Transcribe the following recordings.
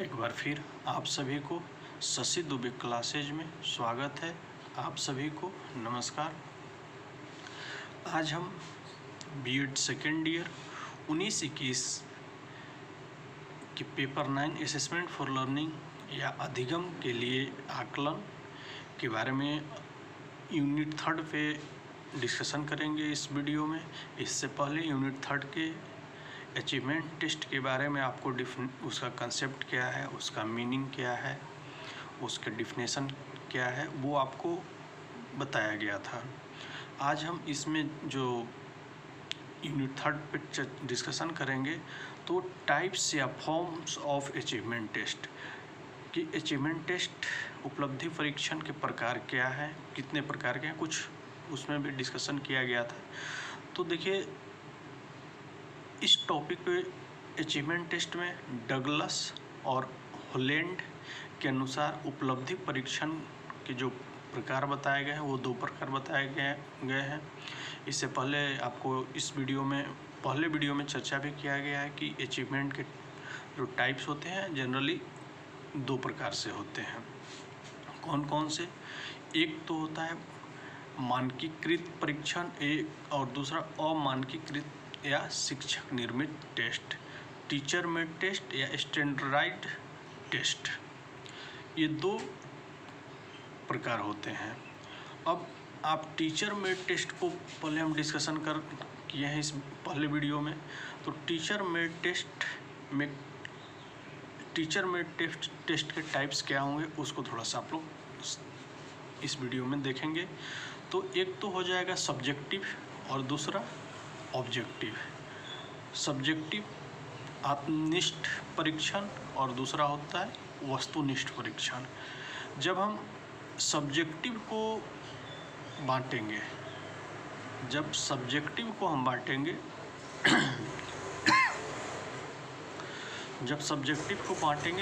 एक बार फिर आप सभी को शशि दुबे क्लासेज में स्वागत है। आप सभी को नमस्कार। आज हम बीएड सेकेंड ईयर 19-21 के पेपर 9 असेसमेंट फॉर लर्निंग या अधिगम के लिए आकलन के बारे में यूनिट 3 पे डिस्कशन करेंगे इस वीडियो में। इससे पहले यूनिट 3 के अचीवमेंट टेस्ट के बारे में आपको उसका कंसेप्ट क्या है, उसका मीनिंग क्या है, उसके डिफिनेशन क्या है, वो आपको बताया गया था। आज हम इसमें जो यूनिट 3 पे डिस्कशन करेंगे तो टाइप्स या फॉर्म्स ऑफ अचीवमेंट टेस्ट कि अचीवमेंट टेस्ट उपलब्धि परीक्षण के प्रकार क्या है, कितने प्रकार के हैं, कुछ उसमें भी डिस्कशन किया गया था। तो देखिए, इस टॉपिक पे अचीवमेंट टेस्ट में डगलस और हॉलैंड के अनुसार उपलब्धि परीक्षण के जो प्रकार बताए गए हैं वो 2 प्रकार बताए गए हैं। इससे पहले आपको इस वीडियो में पहले वीडियो में चर्चा भी किया गया है कि अचीवमेंट के जो टाइप्स होते हैं जनरली 2 प्रकार से होते हैं। कौन कौन से? एक तो होता है मानकीकृत परीक्षण, एक और दूसरा अमानकीकृत या शिक्षक निर्मित टेस्ट, टीचर मेड टेस्ट या स्टैंडर्डाइज्ड टेस्ट। ये 2 प्रकार होते हैं। अब आप टेस्ट मेड टेस्ट को पहले हम डिस्कशन किए हैं इस पहले वीडियो में। तो टीचर मेड टेस्ट के टाइप्स क्या होंगे उसको थोड़ा सा आप लोग इस वीडियो में देखेंगे। तो एक तो हो जाएगा सब्जेक्टिव और दूसरा ऑब्जेक्टिव। सब्जेक्टिव आत्मनिष्ठ परीक्षण और दूसरा होता है वस्तुनिष्ठ परीक्षण। जब हम सब्जेक्टिव को बांटेंगे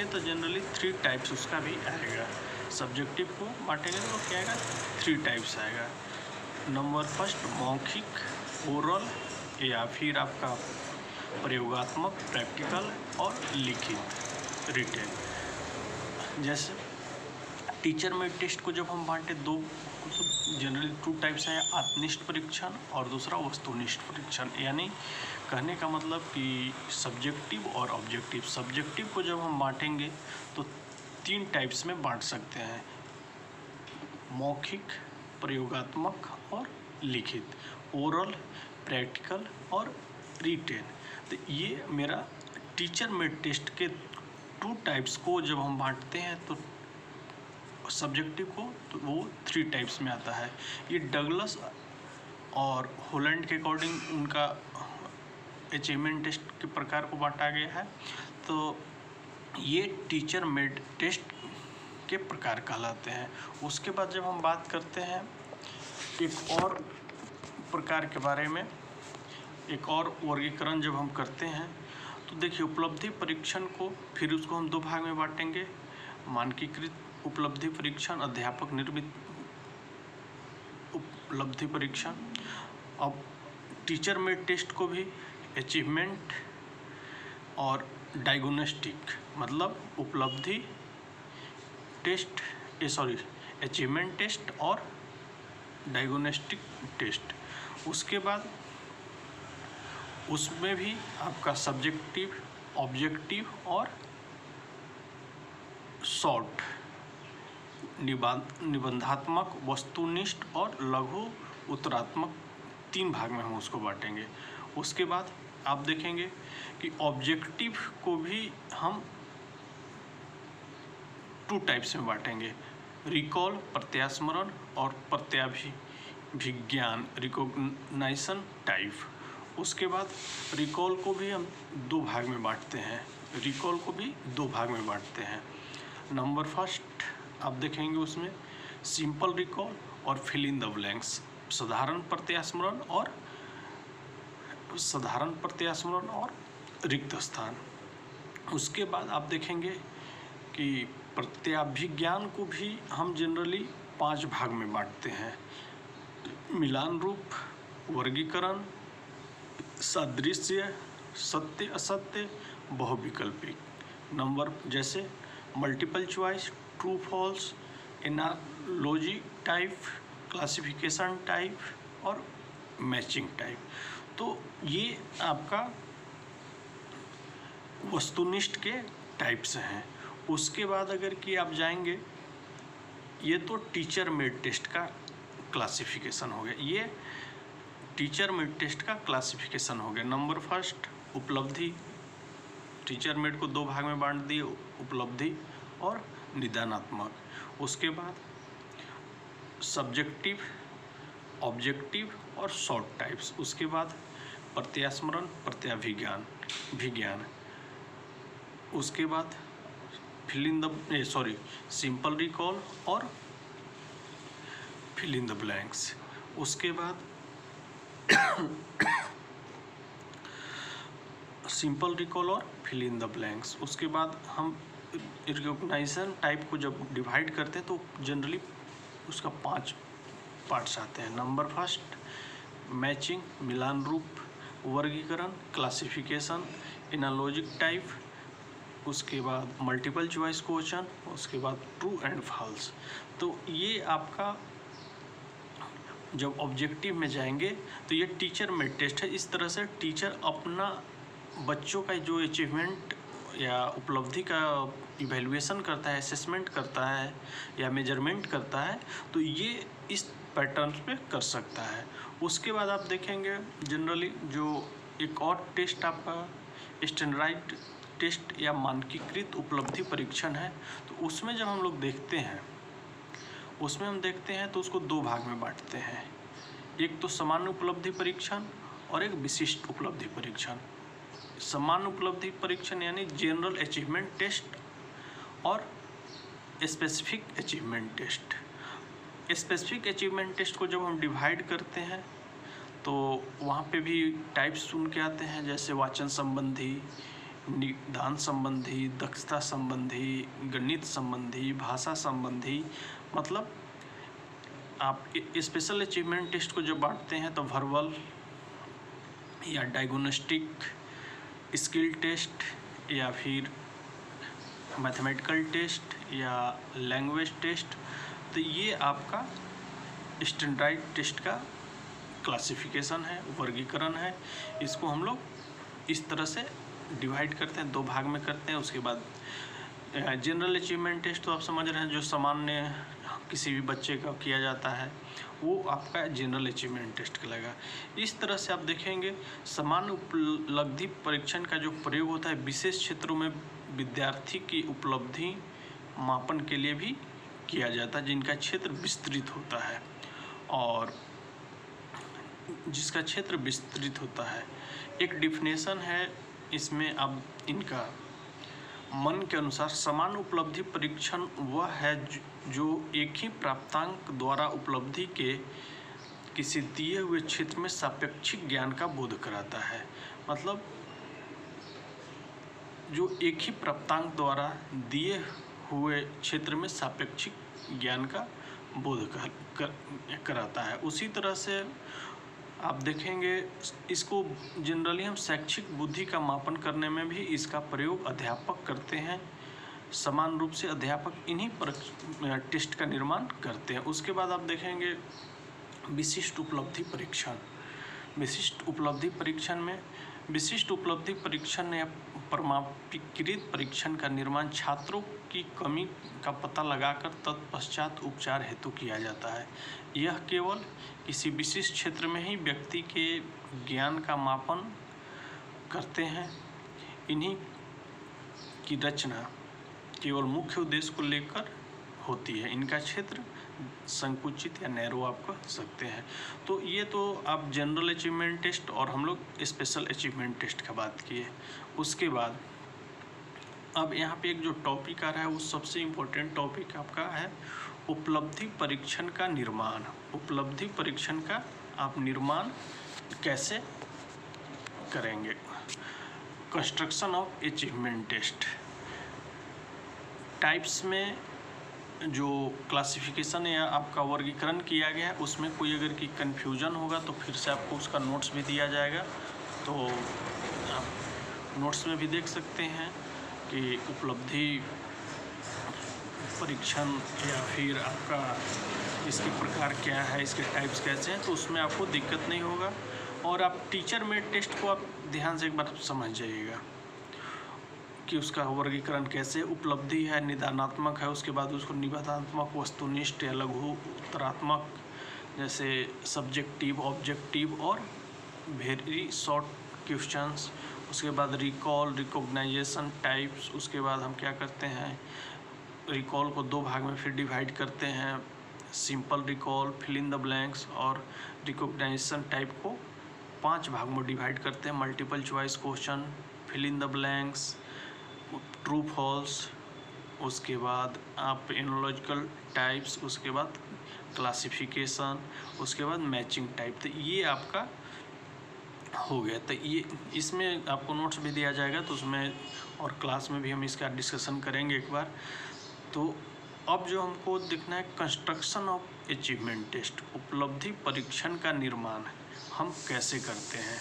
तो जनरली 3 टाइप्स उसका भी आएगा। सब्जेक्टिव को बांटेंगे तो क्या आएगा? 3 टाइप्स आएगा। नंबर फर्स्ट मौखिक, ओरल या फिर आपका प्रयोगात्मक, प्रैक्टिकल और लिखित, रिटेन। जैसे टीचर मेड टेस्ट को जब हम बांटे तो जनरली 2 टाइप्स है, आत्मनिष्ठ परीक्षण और दूसरा वस्तुनिष्ठ परीक्षण। यानी कहने का मतलब कि सब्जेक्टिव और ऑब्जेक्टिव। सब्जेक्टिव को जब हम बांटेंगे तो 3 टाइप्स में बांट सकते हैं, मौखिक, प्रयोगात्मक और लिखित, ओरल, प्रैक्टिकल और रिटेन। तो ये मेरा टीचर मेड टेस्ट के 2 टाइप्स को जब हम बांटते हैं तो सब्जेक्टिव को तो वो 3 टाइप्स में आता है। ये डगलस और हॉलैंड के अकॉर्डिंग उनका अचीवमेंट टेस्ट के प्रकार को बांटा गया है। तो ये टीचर मेड टेस्ट के प्रकार कहलाते हैं। उसके बाद जब हम बात करते हैं एक और प्रकार के बारे में, एक और वर्गीकरण जब हम करते हैं तो देखिए, उपलब्धि परीक्षण को फिर उसको हम 2 भाग में बांटेंगे, मानकीकृत उपलब्धि परीक्षण, अध्यापक निर्मित उपलब्धि परीक्षण। अब टीचर मेड टेस्ट को भी अचीवमेंट और डायग्नोस्टिक, मतलब उपलब्धि टेस्ट अचीवमेंट टेस्ट और डायग्नोस्टिक टेस्ट। उसके बाद उसमें भी आपका सब्जेक्टिव, ऑब्जेक्टिव और शॉर्ट, निबंधात्मक, वस्तुनिष्ठ और लघु उत्तरात्मक 3 भाग में हम उसको बांटेंगे। उसके बाद आप देखेंगे कि ऑब्जेक्टिव को भी हम 2 टाइप्स में बांटेंगे, रिकॉल, प्रत्यास्मरण और प्रत्याभिज्ञान, रिकॉग्निशन टाइप। उसके बाद रिकॉल को भी हम 2 भाग में बांटते हैं। नंबर फर्स्ट आप देखेंगे उसमें सिंपल रिकॉल और फिल इन द ब्लैंक्स, साधारण प्रत्यास्मरण और रिक्त स्थान। उसके बाद आप देखेंगे कि प्रत्याभिज्ञान को भी हम जनरली 5 भाग में बांटते हैं, मिलान रूप, वर्गीकरण, सादृश्य, सत्य असत्य, बहुविकल्पिक। नंबर जैसे multiple choice, true false, analogy type, classification type और मैचिंग टाइप। तो ये आपका वस्तुनिष्ठ के टाइप्स हैं। उसके बाद अगर कि आप जाएंगे, ये तो टीचर मेड टेस्ट का क्लासिफिकेशन हो गया। ये टीचर मेड टेस्ट का क्लासिफिकेशन हो गया। नंबर फर्स्ट उपलब्धि, टीचर मेड को दो भाग में बांट दिए, उपलब्धि और निदानात्मक। उसके बाद सब्जेक्टिव, ऑब्जेक्टिव और शॉर्ट टाइप्स। उसके बाद प्रत्यास्मरण, प्रत्याभिज्ञान, विज्ञान। उसके बाद सिंपल रिकॉल और फिल इन द ब्लैंक्स। उसके बाद सिंपल रिकॉल और फिल इन द ब्लैंक्स। उसके बाद हम रिकॉग्निशन टाइप को जब डिवाइड करते हैं तो जनरली उसका 5 पार्ट्स आते हैं। नंबर फर्स्ट मैचिंग, मिलान रूप, वर्गीकरण, क्लासिफिकेशन, एनालॉजिक टाइप। उसके बाद मल्टीपल चॉइस क्वेश्चन, उसके बाद ट्रू एंड फॉल्स। तो ये आपका जब ऑब्जेक्टिव में जाएंगे तो ये टीचर मेड टेस्ट है। इस तरह से टीचर अपना बच्चों का जो अचीवमेंट या उपलब्धि का इवैल्यूएशन करता है, असेसमेंट करता है या मेजरमेंट करता है, तो ये इस पैटर्न पे कर सकता है। उसके बाद आप देखेंगे जनरली जो एक और टेस्ट आपका स्टैंडर्डाइज्ड टेस्ट या मानकीकृत उपलब्धि परीक्षण है। तो उसमें जब हम लोग देखते हैं, तो उसको दो भाग में बांटते हैं। एक तो सामान्य उपलब्धि परीक्षण और एक विशिष्ट उपलब्धि परीक्षण। सामान्य उपलब्धि परीक्षण यानी जनरल अचीवमेंट टेस्ट और specific achievement test. Specific achievement test को जब हम डिवाइड करते हैं तो वहाँ पे भी टाइप्स सुन के आते हैं, जैसे वाचन संबंधी, निदान संबंधी, दक्षता संबंधी, गणित संबंधी, भाषा संबंधी। मतलब आप स्पेशल अचीवमेंट टेस्ट को जब बांटते हैं तो वर्बल या डायग्नोस्टिक, स्किल टेस्ट या फिर मैथमेटिकल टेस्ट या लैंग्वेज टेस्ट। तो ये आपका स्टैंडर्डाइज्ड टेस्ट का क्लासिफिकेशन है, वर्गीकरण है। इसको हम लोग इस तरह से डिवाइड करते हैं, दो भाग में करते हैं। उसके बाद जनरल अचीवमेंट टेस्ट तो आप समझ रहे हैं, जो सामान्य किसी भी बच्चे का किया जाता है, वो आपका जनरल अचीवमेंट टेस्ट कहलाएगा। इस तरह से आप देखेंगे सामान्य उपलब्धि परीक्षण का जो प्रयोग होता है विशेष क्षेत्रों में विद्यार्थी की उपलब्धि मापन के लिए भी किया जाता है, जिनका क्षेत्र विस्तृत होता है। और जिसका क्षेत्र विस्तृत होता है, एक डिफिनेशन है इसमें। अब इनका मन के अनुसार सामान्य उपलब्धि परीक्षण वह है जो एक ही प्राप्तांक द्वारा उपलब्धि के किसी दिए हुए क्षेत्र में सापेक्षिक ज्ञान का बोध कराता है। मतलब जो एक ही प्राप्तांक द्वारा दिए हुए क्षेत्र में सापेक्षिक ज्ञान का बोध कराता है। उसी तरह से आप देखेंगे इसको जनरली हम शैक्षिक बुद्धि का मापन करने में भी इसका प्रयोग अध्यापक करते हैं। समान रूप से अध्यापक इन्हीं टेस्ट का निर्माण करते हैं। उसके बाद आप देखेंगे विशिष्ट उपलब्धि परीक्षण। विशिष्ट उपलब्धि परीक्षण या प्रमाणीकृत परीक्षण का निर्माण छात्रों की कमी का पता लगाकर तत्पश्चात उपचार हेतु किया जाता है। यह केवल किसी विशिष्ट क्षेत्र में ही व्यक्ति के ज्ञान का मापन करते हैं। इन्हीं की रचना केवल मुख्य उद्देश्य को लेकर होती है। इनका क्षेत्र संकुचित या नैरो आप कह सकते हैं। तो ये तो आप जनरल अचीवमेंट टेस्ट और हम लोग स्पेशल अचीवमेंट टेस्ट का बात किए। उसके बाद अब यहाँ पे एक जो टॉपिक आ रहा है वो सबसे इम्पोर्टेंट टॉपिक आपका है उपलब्धि परीक्षण का निर्माण। उपलब्धि परीक्षण का आप निर्माण कैसे करेंगे। Construction of achievement test. Types में जो क्लासिफिकेशन या आपका वर्गीकरण किया गया है उसमें कोई अगर की कन्फ्यूजन होगा तो फिर से आपको उसका नोट्स भी दिया जाएगा, तो आप नोट्स में भी देख सकते हैं। कि उपलब्धि परीक्षण या फिर आपका इसके प्रकार क्या है, इसके टाइप्स कैसे हैं, तो उसमें आपको दिक्कत नहीं होगा। और आप टीचर मेड टेस्ट को आप ध्यान से एक बार समझ जाइएगा कि उसका वर्गीकरण कैसे, उपलब्धि है, निदानात्मक है, उसके बाद उसको निबंधात्मक, वस्तुनिष्ठ या लघु उत्तरात्मक, जैसे सब्जेक्टिव, ऑब्जेक्टिव और वेरी शॉर्ट क्वेश्चंस। उसके बाद रिकॉल, रिकॉग्नाइजेशन टाइप्स। उसके बाद हम क्या करते हैं, रिकॉल को 2 भाग में फिर डिवाइड करते हैं, simple recall, fill in the blanks, और रिकॉग्नाइजेशन टाइप को 5 भाग में डिवाइड करते हैं, multiple choice question, fill in the blanks, true false, उसके बाद आप एनालॉजिकल टाइप्स, उसके बाद क्लासिफिकेशन, उसके बाद मैचिंग टाइप। तो ये आपका हो गया। तो ये इसमें आपको नोट्स भी दिया जाएगा, तो उसमें और क्लास में भी हम इसका डिस्कशन करेंगे एक बार। तो अब जो हमको देखना है, कंस्ट्रक्शन ऑफ अचीवमेंट टेस्ट, उपलब्धि परीक्षण का निर्माण हम कैसे करते हैं।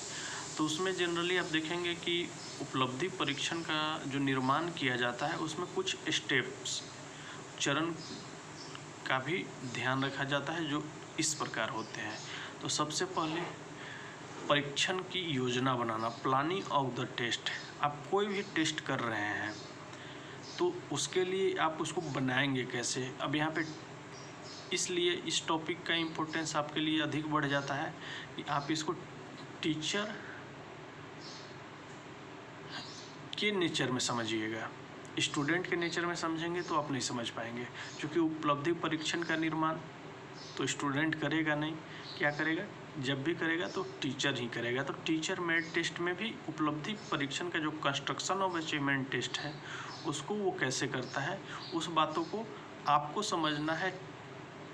तो उसमें जनरली आप देखेंगे कि उपलब्धि परीक्षण का जो निर्माण किया जाता है उसमें कुछ स्टेप्स, चरण का भी ध्यान रखा जाता है, जो इस प्रकार होते हैं। तो सबसे पहले परीक्षण की योजना बनाना, प्लानिंग ऑफ द टेस्ट। आप कोई भी टेस्ट कर रहे हैं तो उसके लिए आप उसको बनाएंगे कैसे। अब यहाँ पे इसलिए इस टॉपिक का इम्पोर्टेंस आपके लिए अधिक बढ़ जाता है कि आप इसको टीचर के नेचर में समझिएगा। स्टूडेंट के नेचर में समझेंगे तो आप नहीं समझ पाएंगे, क्योंकि उपलब्धि परीक्षण का निर्माण तो स्टूडेंट करेगा नहीं, क्या करेगा, जब भी करेगा तो टीचर ही करेगा। तो टीचर मेड टेस्ट में भी उपलब्धि परीक्षण का जो कंस्ट्रक्शन ऑफ अचीवमेंट टेस्ट है उसको वो कैसे करता है, उस बातों को आपको समझना है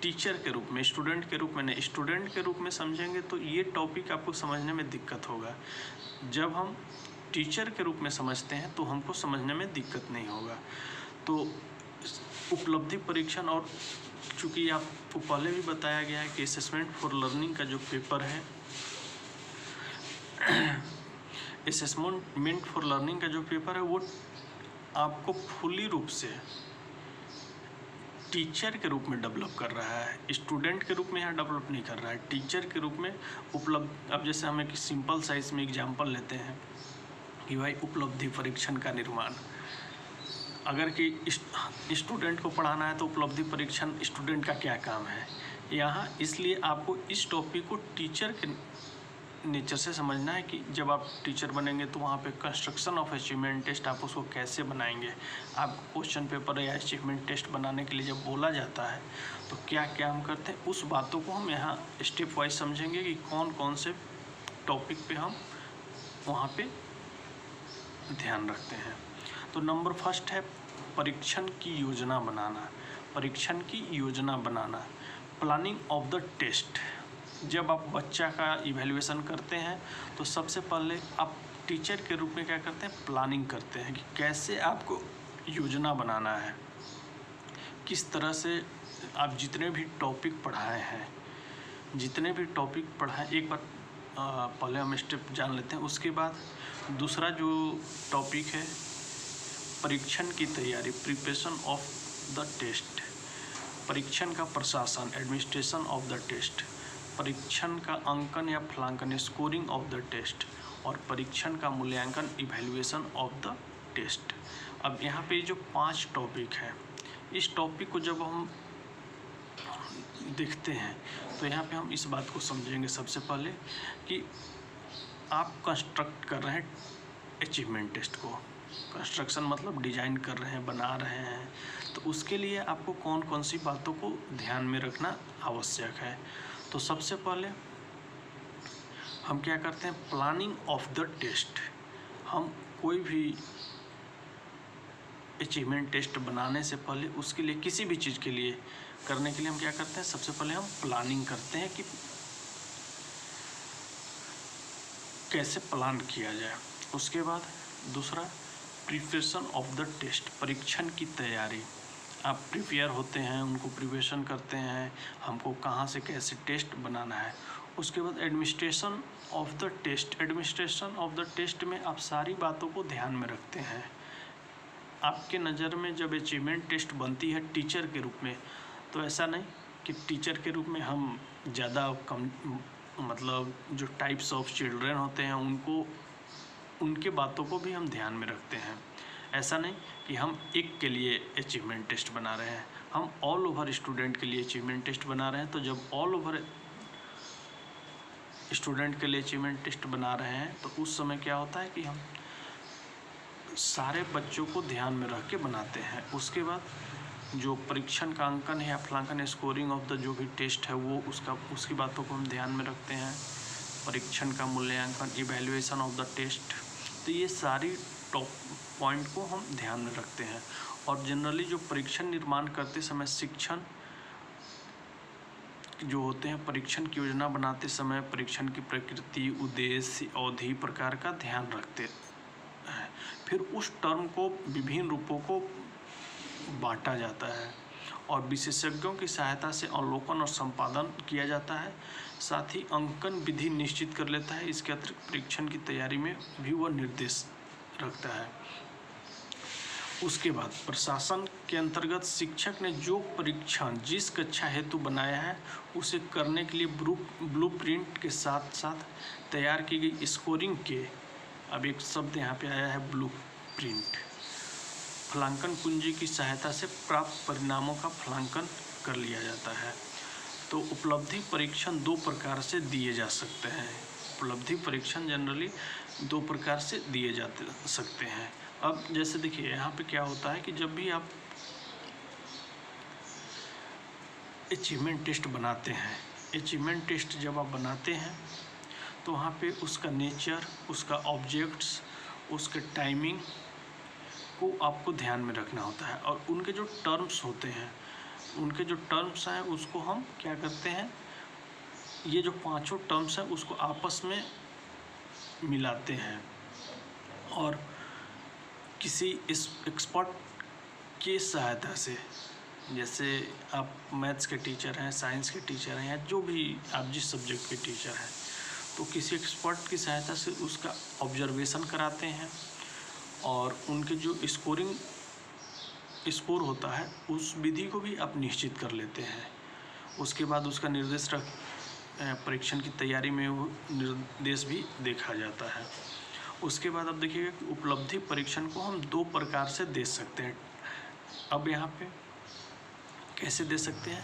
टीचर के रूप में, स्टूडेंट के रूप में नहीं। स्टूडेंट के रूप में समझेंगे तो ये टॉपिक आपको समझने में दिक्कत होगा। जब हम टीचर के रूप में समझते हैं तो हमको समझने में दिक्कत नहीं होगा। तो उपलब्धि परीक्षण, और चूँकि आपको पहले भी बताया गया है कि असेसमेंट फॉर लर्निंग का जो पेपर है, असेसमेंट फॉर लर्निंग का जो पेपर है वो आपको फुली रूप से टीचर के रूप में डेवलप कर रहा है, स्टूडेंट के रूप में यहाँ डेवलप नहीं कर रहा है, टीचर के रूप में उपलब्ध। अब जैसे हम एक सिंपल साइज में एग्जांपल लेते हैं कि भाई उपलब्धि परीक्षण का निर्माण, अगर कि स्टूडेंट को पढ़ाना है तो उपलब्धि परीक्षण स्टूडेंट का क्या काम है यहाँ। इसलिए आपको इस टॉपिक को टीचर के नेचर से समझना है कि जब आप टीचर बनेंगे तो वहाँ पे कंस्ट्रक्शन ऑफ अचीवमेंट टेस्ट आप उसको कैसे बनाएंगे। आप क्वेश्चन पेपर या अचीवमेंट टेस्ट बनाने के लिए जब बोला जाता है तो क्या क्या हम करते हैं, उस बातों को हम यहाँ स्टेप वाइज समझेंगे कि कौन कौन से टॉपिक पे हम वहाँ पे ध्यान रखते हैं। तो नंबर फर्स्ट है परीक्षण की योजना बनाना। परीक्षण की योजना बनाना, प्लानिंग ऑफ द टेस्ट। जब आप बच्चा का इवैल्यूएशन करते हैं तो सबसे पहले आप टीचर के रूप में क्या करते हैं, प्लानिंग करते हैं कि कैसे आपको योजना बनाना है, किस तरह से आप जितने भी टॉपिक पढ़ाए हैं, एक बार पहले हम स्टेप जान लेते हैं। उसके बाद दूसरा जो टॉपिक है परीक्षण की तैयारी, प्रिपरेशन ऑफ द टेस्ट, परीक्षण का प्रशासन, एडमिनिस्ट्रेशन ऑफ द टेस्ट, परीक्षण का अंकन या फलांकन, स्कोरिंग ऑफ द टेस्ट, और परीक्षण का मूल्यांकन, इवैल्यूएशन ऑफ द टेस्ट। अब यहाँ पे जो 5 टॉपिक हैं, इस टॉपिक को जब हम देखते हैं तो यहाँ पे हम इस बात को समझेंगे सबसे पहले कि आप कंस्ट्रक्ट कर रहे हैं अचीवमेंट टेस्ट को। कंस्ट्रक्शन मतलब डिजाइन कर रहे हैं, बना रहे हैं, तो उसके लिए आपको कौन कौन सी बातों को ध्यान में रखना आवश्यक है। तो सबसे पहले हम क्या करते हैं, प्लानिंग ऑफ द टेस्ट। हम कोई भी अचीवमेंट टेस्ट बनाने से पहले, उसके लिए किसी भी चीज़ के लिए करने के लिए हम क्या करते हैं, सबसे पहले हम प्लानिंग करते हैं कि कैसे प्लान किया जाए। उसके बाद दूसरा प्रिपरेशन ऑफ द टेस्ट, परीक्षण की तैयारी। आप प्रिपेयर होते हैं, उनको प्रिपरेशन करते हैं, हमको कहाँ से कैसे टेस्ट बनाना है। उसके बाद administration of the test, administration of the test में आप सारी बातों को ध्यान में रखते हैं आपके नज़र में जब अचीवमेंट टेस्ट बनती है टीचर के रूप में, तो ऐसा नहीं कि टीचर के रूप में हम ज़्यादा कम, मतलब जो टाइप्स ऑफ चिल्ड्रन होते हैं उनको, उनके बातों को भी हम ध्यान में रखते हैं। ऐसा नहीं कि हम एक के लिए अचीवमेंट टेस्ट बना रहे हैं, हम ऑल ओवर स्टूडेंट के लिए अचीवमेंट टेस्ट बना रहे हैं। तो जब ऑल ओवर स्टूडेंट के लिए अचीवमेंट टेस्ट बना रहे हैं तो उस समय क्या होता है कि हम सारे बच्चों को ध्यान में रख के बनाते हैं। उसके बाद जो परीक्षण का अंकन है या फलांकन, स्कोरिंग ऑफ द जो भी टेस्ट है वो उसकी बातों को हम ध्यान में रखते हैं। परीक्षण का मूल्यांकन, इवैल्यूएशन ऑफ द टेस्ट, तो ये सारी टॉप पॉइंट को हम ध्यान में रखते हैं। और जनरली जो परीक्षण निर्माण करते समय शिक्षण जो होते हैं, परीक्षण की योजना बनाते समय परीक्षण की प्रकृति, उद्देश्य, अवधि प्रकार का ध्यान रखते हैं। फिर उस टर्म को विभिन्न रूपों को बांटा जाता है और विशेषज्ञों की सहायता से अवलोकन और संपादन किया जाता है। साथ ही अंकन विधि निश्चित कर लेता है। इसके अतिरिक्त परीक्षण की तैयारी में भी वह निर्देश रखता है। उसके बाद प्रशासन के अंतर्गत शिक्षक ने जो परीक्षण जिस कक्षा हेतु बनाया है उसे करने के लिए ब्लूप्रिंट के साथ साथ तैयार की गई स्कोरिंग के, अब एक शब्द यहाँ पे आया है ब्लूप्रिंट, फलांकन कुंजी की सहायता से प्राप्त परिणामों का फलांकन कर लिया जाता है। तो उपलब्धि परीक्षण दो प्रकार से दिए जा सकते हैं। उपलब्धि परीक्षण जनरली दो प्रकार से दिए जाते सकते हैं। अब जैसे देखिए यहाँ पे क्या होता है कि जब भी आप अचीवमेंट टेस्ट बनाते हैं, अचीवमेंट टेस्ट जब आप बनाते हैं तो वहाँ पे उसका नेचर, उसका ऑब्जेक्ट्स, उसके टाइमिंग को आपको ध्यान में रखना होता है। और उनके जो टर्म्स होते हैं, उनके जो टर्म्स हैं उसको हम क्या करते हैं, ये जो पांचों टर्म्स हैं उसको आपस में मिलाते हैं और किसी इस एक्सपर्ट की सहायता से, जैसे आप मैथ्स के टीचर हैं, साइंस के टीचर हैं, या जो भी आप जिस सब्जेक्ट के टीचर हैं, तो किसी एक्सपर्ट की सहायता से उसका ऑब्जर्वेशन कराते हैं और उनके जो स्कोर होता है उस विधि को भी आप निश्चित कर लेते हैं। उसके बाद उसका निर्देश परीक्षण की तैयारी में वो निर्देश भी देखा जाता है। उसके बाद अब देखिएगा कि उपलब्धि परीक्षण को हम दो प्रकार से दे सकते हैं। अब यहाँ पे कैसे दे सकते हैं,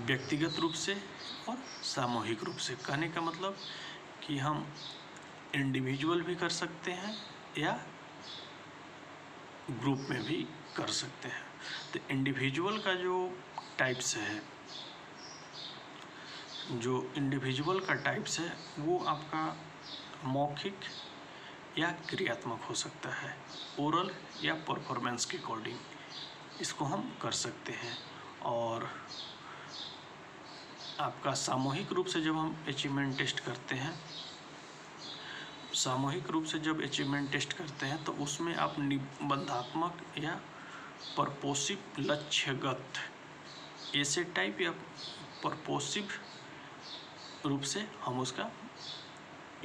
व्यक्तिगत रूप से और सामूहिक रूप से। कहने का मतलब कि हम इंडिविजुअल भी कर सकते हैं या ग्रुप में भी कर सकते हैं। तो इंडिविजुअल का जो टाइप्स है, जो इंडिविजुअल का टाइप्स है वो आपका मौखिक या क्रियात्मक हो सकता है, ओरल या परफॉर्मेंस के अकॉर्डिंग इसको हम कर सकते हैं। और आपका सामूहिक रूप से जब हम अचीवमेंट टेस्ट करते हैं, सामूहिक रूप से जब अचीवमेंट टेस्ट करते हैं तो उसमें आप निबंधात्मक या परपोसिव लक्ष्यगत ऐसे टाइप या परपोसिव रूप से हम उसका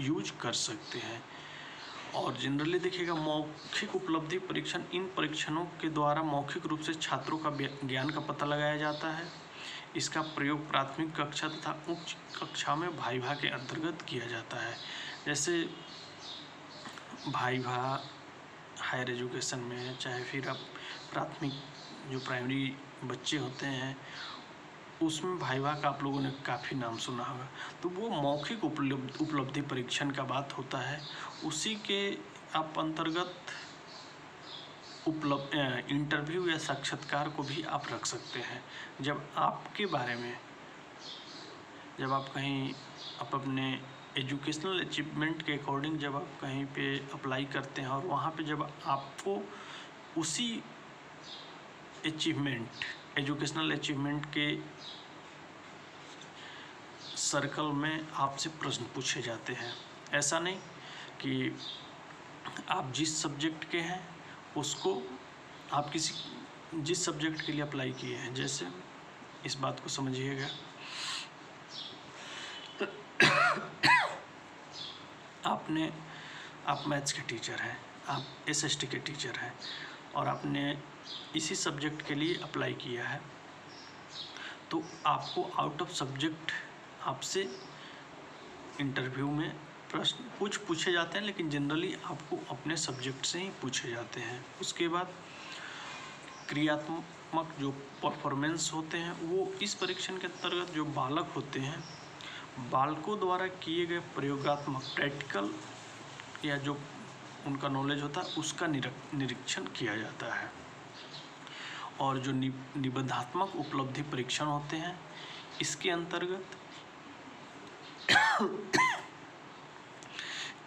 यूज कर सकते हैं। और जनरली देखिएगा मौखिक उपलब्धि परीक्षण, इन परीक्षणों के द्वारा मौखिक रूप से छात्रों का ज्ञान का पता लगाया जाता है। इसका प्रयोग प्राथमिक कक्षा तथा उच्च कक्षा में वाइवा के अंतर्गत किया जाता है। जैसे वाइवा हायर एजुकेशन में, चाहे फिर आप प्राथमिक जो प्राइमरी बच्चे होते हैं उसमें वाइवा का आप लोगों ने काफ़ी नाम सुना होगा। तो वो मौखिक उपलब्धि परीक्षण का बात होता है। उसी के आप अंतर्गत इंटरव्यू या साक्षात्कार को भी आप रख सकते हैं। जब आपके बारे में, जब आप कहीं आप अपने एजुकेशनल अचीवमेंट के अकॉर्डिंग जब आप कहीं पे अप्लाई करते हैं और वहाँ पे जब आपको उसी अचीवमेंट, एजुकेशनल अचीवमेंट के सर्कल में आपसे प्रश्न पूछे जाते हैं। ऐसा नहीं कि आप जिस सब्जेक्ट के हैं उसको आप जिस सब्जेक्ट के लिए अप्लाई किए हैं, जैसे इस बात को समझिएगा, आप मैथ्स के टीचर हैं, आप एसएसटी के टीचर हैं, और आपने इसी सब्जेक्ट के लिए अप्लाई किया है, तो आपको आउट ऑफ सब्जेक्ट आपसे इंटरव्यू में प्रश्न कुछ पूछे जाते हैं, लेकिन जनरली आपको अपने सब्जेक्ट से ही पूछे जाते हैं। उसके बाद क्रियात्मक जो परफॉर्मेंस होते हैं वो इस परीक्षण के अंतर्गत जो बालक होते हैं, बालकों द्वारा किए गए प्रयोगात्मक प्रैक्टिकल या जो उनका नॉलेज होता है उसका निरीक्षण किया जाता है। और जो निबंधात्मक उपलब्धि परीक्षण होते हैं, इसके अंतर्गत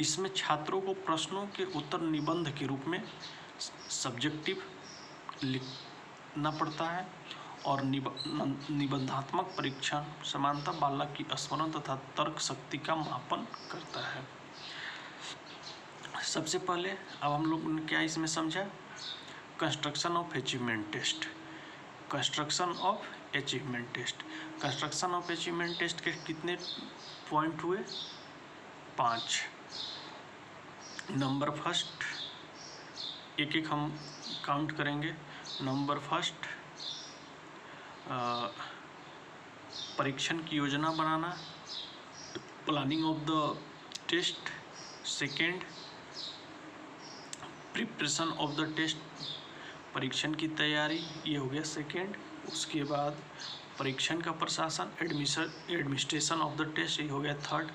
इसमें छात्रों को प्रश्नों के उत्तर निबंध के रूप में सब्जेक्टिव लिखना पड़ता है। और निबंधात्मक परीक्षण समानता बालक की स्मरण तथा तर्क शक्ति का मापन करता है। सबसे पहले अब हम लोग ने क्या इसमें समझा, construction of achievement test. Construction of achievement test, construction of achievement test के कितने पॉइंट हुए, 5। नंबर फर्स्ट, एक एक हम काउंट करेंगे। नंबर फर्स्ट, परीक्षण की योजना बनाना, planning of the test. Second, preparation of the test, परीक्षण की तैयारी, ये हो गया सेकेंड। उसके बाद परीक्षण का प्रशासन, एडमिनिस्ट्रेशन ऑफ द टेस्ट, ये हो गया थर्ड।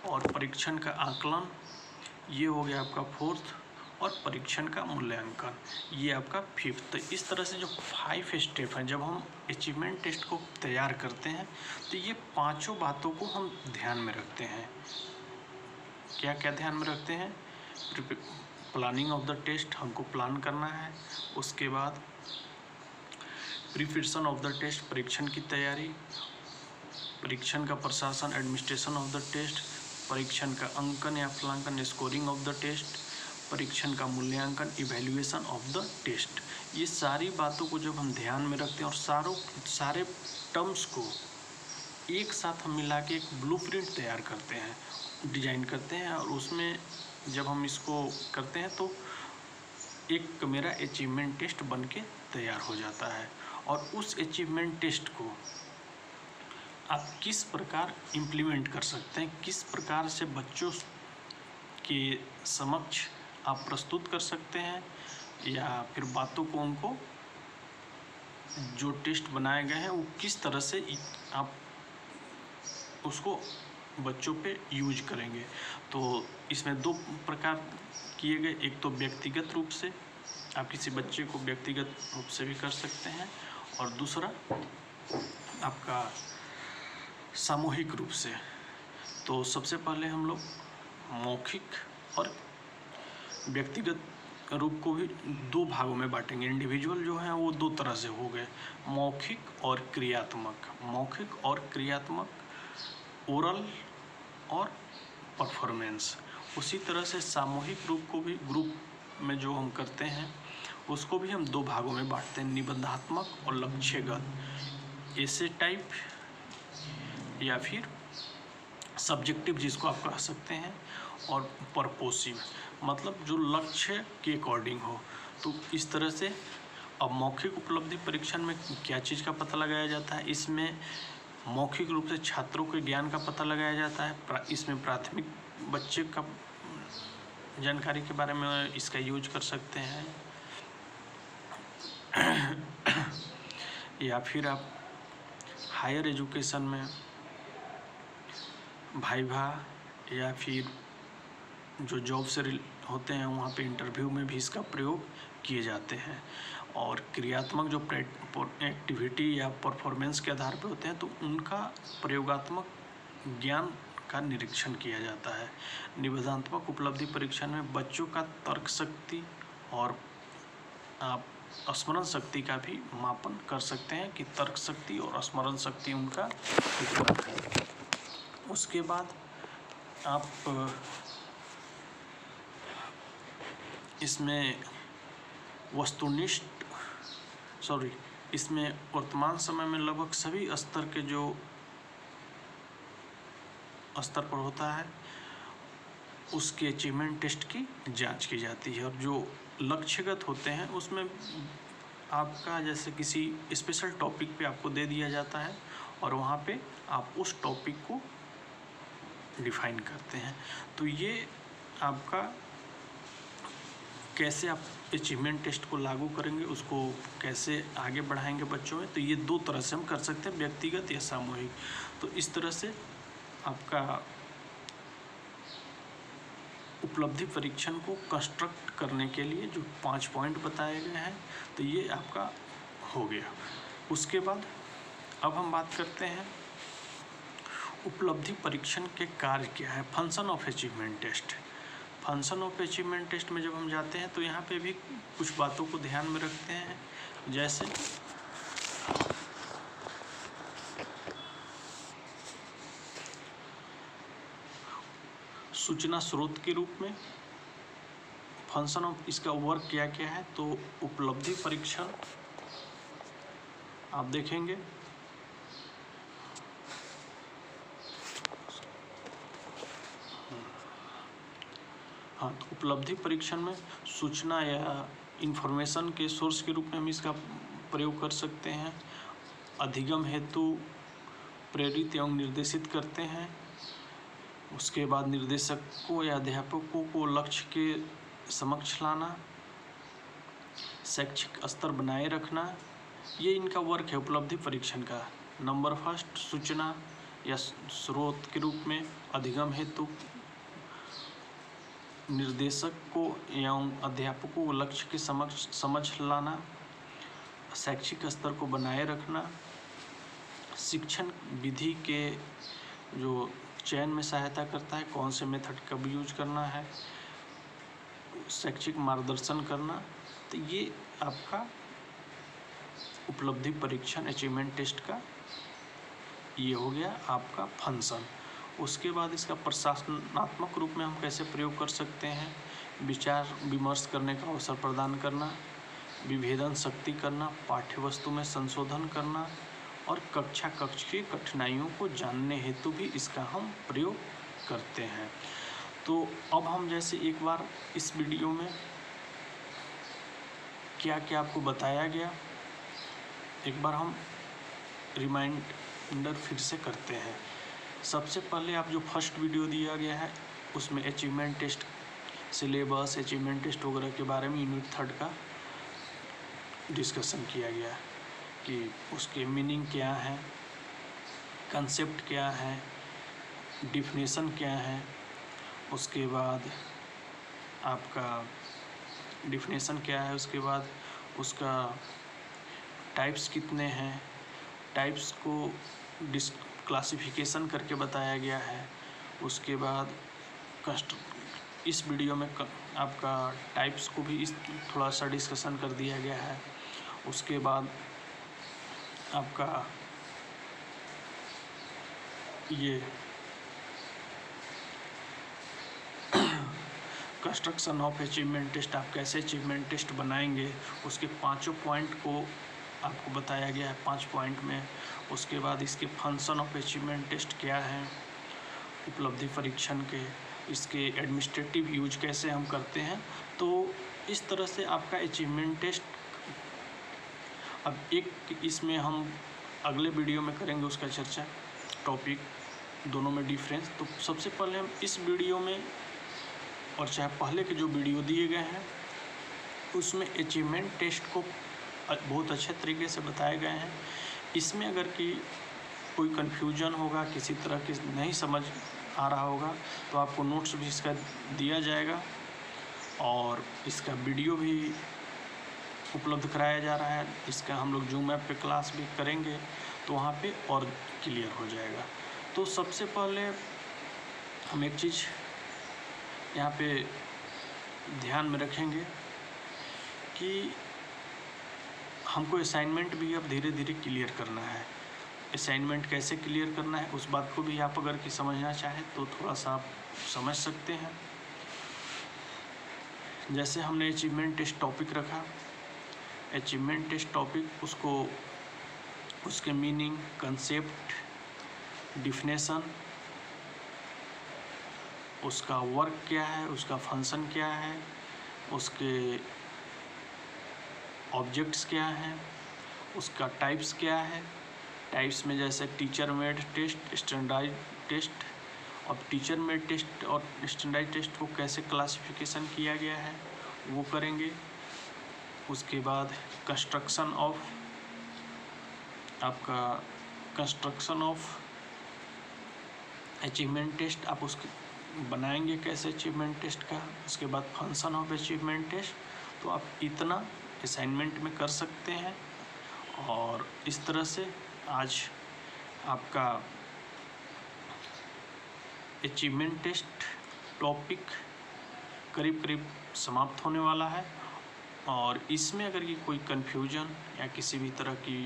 और परीक्षण का आकलन, ये हो गया आपका फोर्थ। और परीक्षण का मूल्यांकन, ये आपका फिफ्थ। तो इस तरह से जो 5 स्टेप हैं, जब हम अचीवमेंट टेस्ट को तैयार करते हैं तो ये पांचों बातों को हम ध्यान में रखते हैं। क्या क्या ध्यान में रखते हैं, प्लानिंग ऑफ द टेस्ट, हमको प्लान करना है। उसके बाद प्रिपरेशन ऑफ द टेस्ट, परीक्षण की तैयारी। परीक्षण का प्रशासन, एडमिनिस्ट्रेशन ऑफ द टेस्ट। परीक्षण का अंकन या मूल्यांकन, स्कोरिंग ऑफ द टेस्ट। परीक्षण का मूल्यांकन, इवैल्यूएशन ऑफ द टेस्ट। ये सारी बातों को जब हम ध्यान में रखते हैं और सारे टर्म्स को एक साथ हम मिला के एक ब्लूप्रिंट तैयार करते हैं, डिजाइन करते हैं, और उसमें जब हम इसको करते हैं तो एक मेरा अचीवमेंट टेस्ट बन के तैयार हो जाता है। और उस अचीवमेंट टेस्ट को आप किस प्रकार इम्प्लीमेंट कर सकते हैं, किस प्रकार से बच्चों के समक्ष आप प्रस्तुत कर सकते हैं, या फिर बातों को उनको जो टेस्ट बनाए गए हैं वो किस तरह से आप उसको बच्चों पे यूज करेंगे। तो इसमें 2 प्रकार किए गए, एक तो व्यक्तिगत रूप से, आप किसी बच्चे को व्यक्तिगत रूप से भी कर सकते हैं, और दूसरा आपका सामूहिक रूप से। तो सबसे पहले हम लोग मौखिक और व्यक्तिगत रूप को भी 2 भागों में बांटेंगे। इंडिविजुअल जो है वो 2 तरह से हो गए, मौखिक और क्रियात्मक। मौखिक और क्रियात्मक, ओरल और परफॉर्मेंस। उसी तरह से सामूहिक रूप को भी ग्रुप में जो हम करते हैं उसको भी हम 2 भागों में बांटते हैं, निबंधात्मक और लक्ष्यगत, एसे टाइप या फिर सब्जेक्टिव जिसको आप कह सकते हैं, और परपोसिव, मतलब जो लक्ष्य के अकॉर्डिंग हो। तो इस तरह से अब मौखिक उपलब्धि परीक्षण में क्या चीज़ का पता लगाया जाता है, इसमें मौखिक रूप से छात्रों के ज्ञान का पता लगाया जाता है। इसमें प्राथमिक बच्चे का जानकारी के बारे में इसका यूज कर सकते हैं, या फिर आप हायर एजुकेशन में वाइवा या फिर जो जॉब से होते हैं वहाँ पे इंटरव्यू में भी इसका प्रयोग किए जाते हैं। और क्रियात्मक जो एक्टिविटी या परफॉर्मेंस के आधार पर होते हैं तो उनका प्रयोगात्मक ज्ञान का निरीक्षण किया जाता है। निबंधात्मक उपलब्धि परीक्षण में बच्चों का तर्क शक्ति और आप स्मरण शक्ति का भी मापन कर सकते हैं कि तर्क शक्ति और स्मरण शक्ति उनका कितना है। उसके बाद आप इसमें इसमें वर्तमान समय में लगभग सभी स्तर के जो स्तर पर होता है उसके अचीवमेंट टेस्ट की जांच की जाती है, और जो लक्ष्यगत होते हैं उसमें आपका जैसे किसी स्पेशल टॉपिक पे आपको दे दिया जाता है और वहाँ पे आप उस टॉपिक को डिफाइन करते हैं। तो ये आपका कैसे आप अचीवमेंट टेस्ट को लागू करेंगे, उसको कैसे आगे बढ़ाएंगे बच्चों में, तो ये दो तरह से हम कर सकते हैं, व्यक्तिगत या सामूहिक। तो इस तरह से आपका उपलब्धि परीक्षण को कंस्ट्रक्ट करने के लिए जो 5 पॉइंट बताए गए हैं, तो ये आपका हो गया। उसके बाद अब हम बात करते हैं उपलब्धि परीक्षण के कार्य क्या है, function of achievement test. Function of achievement test में जब हम जाते हैं तो यहाँ पे भी कुछ बातों को ध्यान में रखते हैं, जैसे सूचना स्रोत के रूप में फंक्शन ऑफ इसका वर्क क्या क्या है। तो उपलब्धि परीक्षण आप देखेंगे हाँ, तो उपलब्धि परीक्षण में सूचना या इंफॉर्मेशन के सोर्स के रूप में हम इसका प्रयोग कर सकते हैं। अधिगम हेतु प्रेरित एवं निर्देशित करते हैं। उसके बाद निर्देशकों या अध्यापकों को लक्ष्य के समक्ष लाना, शैक्षिक स्तर बनाए रखना, ये इनका वर्क है उपलब्धि परीक्षण का। नंबर फर्स्ट, सूचना या स्रोत के रूप में अधिगम हेतु निर्देशक को एवं अध्यापकों को लक्ष्य के समझ लाना, शैक्षिक स्तर को बनाए रखना, शिक्षण विधि के जो चयन में सहायता करता है, कौन से मेथड कब यूज करना है, शैक्षिक मार्गदर्शन करना। तो ये आपका उपलब्धि परीक्षण अचीवमेंट टेस्ट का ये हो गया आपका फंक्शन। उसके बाद इसका प्रशासनात्मक रूप में हम कैसे प्रयोग कर सकते हैं, विचार विमर्श करने का अवसर प्रदान करना, विभेदन शक्ति करना, पाठ्यवस्तु में संशोधन करना और कक्षा कक्ष की कठिनाइयों को जानने हेतु भी इसका हम प्रयोग करते हैं। तो अब हम जैसे एक बार इस वीडियो में क्या क्या आपको बताया गया, एक बार हम रिमाइंडर फिर से करते हैं। सबसे पहले आप जो फर्स्ट वीडियो दिया गया है उसमें achievement test syllabus, achievement test वगैरह के बारे में यूनिट 3 का डिस्कशन किया गया कि उसके मीनिंग क्या है, कंसेप्ट क्या है, डिफिनेशन क्या है। उसके बाद आपका डिफिनेशन क्या है, उसके बाद उसका टाइप्स कितने हैं, टाइप्स को क्लासिफिकेशन करके बताया गया है। उसके बाद इस वीडियो में आपका टाइप्स को भी थोड़ा सा डिस्कशन कर दिया गया है। उसके बाद आपका ये कंस्ट्रक्शन ऑफ अचीवमेंट टेस्ट, आप कैसे अचीवमेंट टेस्ट बनाएंगे, उसके 5 पॉइंट को आपको बताया गया है 5 पॉइंट में। उसके बाद इसके फंक्शन ऑफ अचीवमेंट टेस्ट क्या है उपलब्धि परीक्षण के, इसके एडमिनिस्ट्रेटिव यूज कैसे हम करते हैं। तो इस तरह से आपका अचीवमेंट टेस्ट, अब एक इसमें हम अगले वीडियो में करेंगे उसका चर्चा, टॉपिक दोनों में डिफरेंस। तो सबसे पहले हम इस वीडियो में और चाहे पहले के जो वीडियो दिए गए हैं उसमें अचीवमेंट टेस्ट को बहुत अच्छे तरीके से बताए गए हैं। इसमें अगर कि कोई कन्फ्यूजन होगा, किसी तरह की नहीं समझ आ रहा होगा, तो आपको नोट्स भी इसका दिया जाएगा और इसका वीडियो भी उपलब्ध कराया जा रहा है। इसका हम लोग जूम ऐप पे क्लास भी करेंगे तो वहाँ पे और क्लियर हो जाएगा। तो सबसे पहले हम एक चीज़ यहाँ पे ध्यान में रखेंगे कि हमको असाइनमेंट भी अब धीरे धीरे क्लियर करना है। असाइनमेंट कैसे क्लियर करना है उस बात को भी आप अगर कि समझना चाहें तो थोड़ा सा आप समझ सकते हैं। जैसे हमने अचीवमेंट टेस्ट टॉपिक रखा, अचीवमेंट टेस्ट टॉपिक उसको उसके मीनिंग, कंसेप्ट, डिफिनेशन, उसका वर्क क्या है, उसका फंक्शन क्या है, उसके ऑब्जेक्ट्स क्या हैं, उसका टाइप्स क्या है। टाइप्स में जैसे teacher made test, standardised test, और टीचर मेड टेस्ट और स्टैंडर्डाइज्ड टेस्ट को कैसे क्लासिफिकेशन किया गया है वो करेंगे। उसके बाद कंस्ट्रक्शन ऑफ अचीवमेंट टेस्ट, आप उसके बनाएंगे कैसे अचीवमेंट टेस्ट का। उसके बाद फंक्शन ऑफ अचीवमेंट टेस्ट। तो आप इतना असाइनमेंट में कर सकते हैं। और इस तरह से आज आपका अचीवमेंट टेस्ट टॉपिक करीब करीब समाप्त होने वाला है। और इसमें अगर ये कोई कन्फ्यूजन या किसी भी तरह की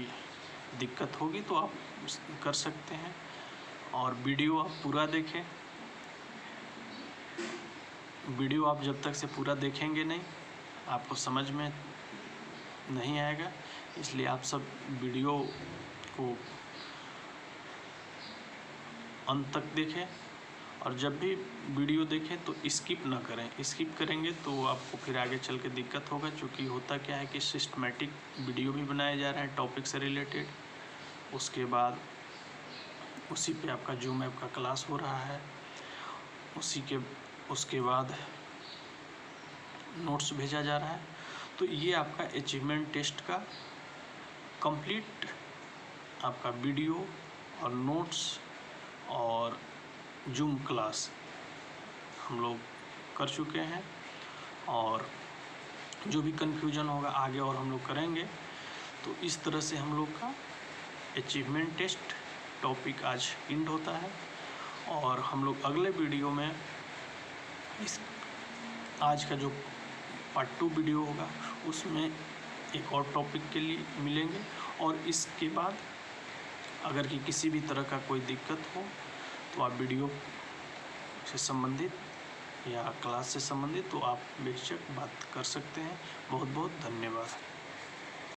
दिक्कत होगी तो आप कर सकते हैं। और वीडियो आप पूरा देखें। वीडियो आप जब तक से पूरा देखेंगे नहीं आपको समझ में नहीं आएगा, इसलिए आप सब वीडियो को अंत तक देखें। और जब भी वीडियो देखें तो स्किप ना करें, स्किप करेंगे तो आपको फिर आगे चल के दिक्कत होगा। क्योंकि होता क्या है कि सिस्टमेटिक वीडियो भी बनाए जा रहे हैं टॉपिक से रिलेटेड। उसके बाद उसी पे आपका जूम ऐप का क्लास हो रहा है। उसके बाद नोट्स भेजा जा रहा है। तो ये आपका अचीवमेंट टेस्ट का कंप्लीट आपका वीडियो और नोट्स और जूम क्लास हम लोग कर चुके हैं। और जो भी कन्फ्यूजन होगा आगे और हम लोग करेंगे। तो इस तरह से हम लोग का अचीवमेंट टेस्ट टॉपिक आज एंड होता है। और हम लोग अगले वीडियो में इस आज का जो पार्ट 2 वीडियो होगा उसमें एक और टॉपिक के लिए मिलेंगे। और इसके बाद अगर कि किसी भी तरह का कोई दिक्कत हो तो आप वीडियो से संबंधित या क्लास से संबंधित तो आप बेशक बात कर सकते हैं। बहुत बहुत धन्यवाद।